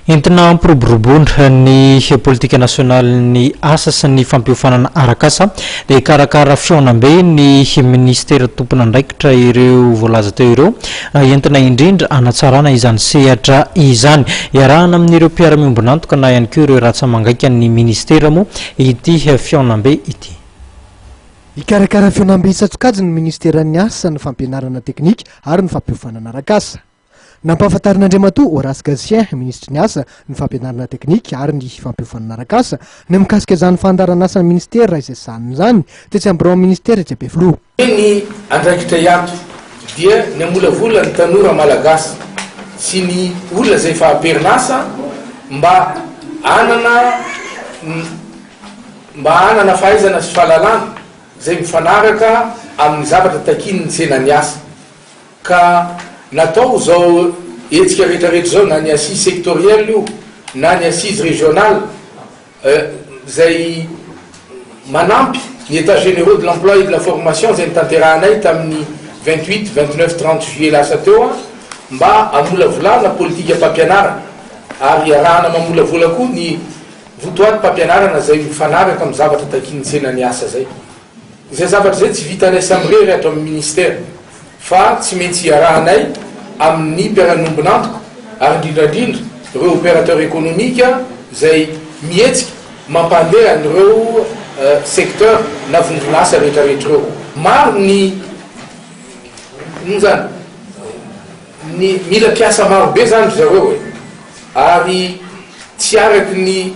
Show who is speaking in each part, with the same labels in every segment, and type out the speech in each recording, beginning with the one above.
Speaker 1: entina ampiroborobondra ny politika nasionaly asa sy ny fampiofanana arakasa dia karakara fionambe ny ministera tompona andraikitra ireo voalaza teo ireo entina indrindra anatsarana izany sehatra izany iarahana amin'ireo mpiara-miombonantoka na ihany koa ireo ratsamangaika ny ministera moa ity fionambe ity.
Speaker 2: Ikarakara fionambe isatsokajy ny ministeran'ny asa ny fampianarana teknika ary ny fampiofanana arakasa. Nampahafantarin'Andriamatoa Horace Gatien, ministry ny asa ny fampianarana teknika ary ny fampiofanana arakasa ny mikasika izany fandarana asa ny ministera izay saniny zany dia tsy ambirao ministera tsy be filoha.
Speaker 3: Ny andraikitra iato dia ny amolavola ny tanora malagasy sy ny olona izay fahamperinasa mba hanana fahaizana sy fahalalana izay mifanaraka amin'ny zavatra takin'ny tsenany asa ka natao zao etsika rehetrarehetra zao na ny assise sectorielle io na ny assise régionale zay manampy ny état généraux de l'emploi et de la formation zay nitanterahanay tamin'ny 28, 29, 30 juillet lasa teo mba amolavolana politika mpampianarana ary arahana mamolavola koa ny votoaty mpampianarana zay mifanaraka amin'ny zavatra takin'ny tsenany asa zay. Izay zavatra zay tsy vitanay samrery ato amin'ny ministère fa tsy maintsy arahanay amin'ny mpiara-miombonantoka ary indrindrandrindra ireo opérateur économique zay mihetsika mampandeha an'ireo secteur na vondronasa rehetrarehetra ireo. Maro ny mila piasa marobe zany zareo ary tsy araky ny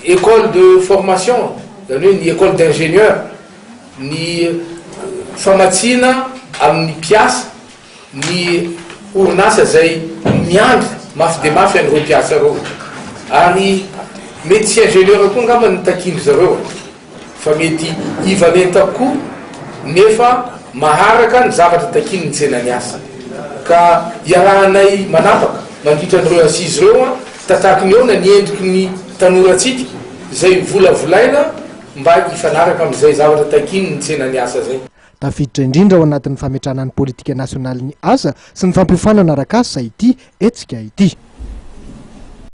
Speaker 3: école de formation zany hoe ny école d'ingénieur ny famatsina amin'ny piasa ny orinasa zay miandry mafy de mafy an'ireo piasa reo ary mety tsy ingénieur koa ngamba ny takindry zareo fa mety ivalenta koa nefa maharaka ny zavatra takiny ny tsenany asa ka iarahanay manapaka mandritra an'ireo assise reo tatakiny eo na ny endriky ny tanoratsika zay volavolaina mba ifanaraka amin'izay zavatra takiny ny tsenany asa zay.
Speaker 2: Tafiditra indrindra ao anatin'ny fametrahana ny politika nasionaly ny asa sy ny fampiofanana arakasa ity etsika ity.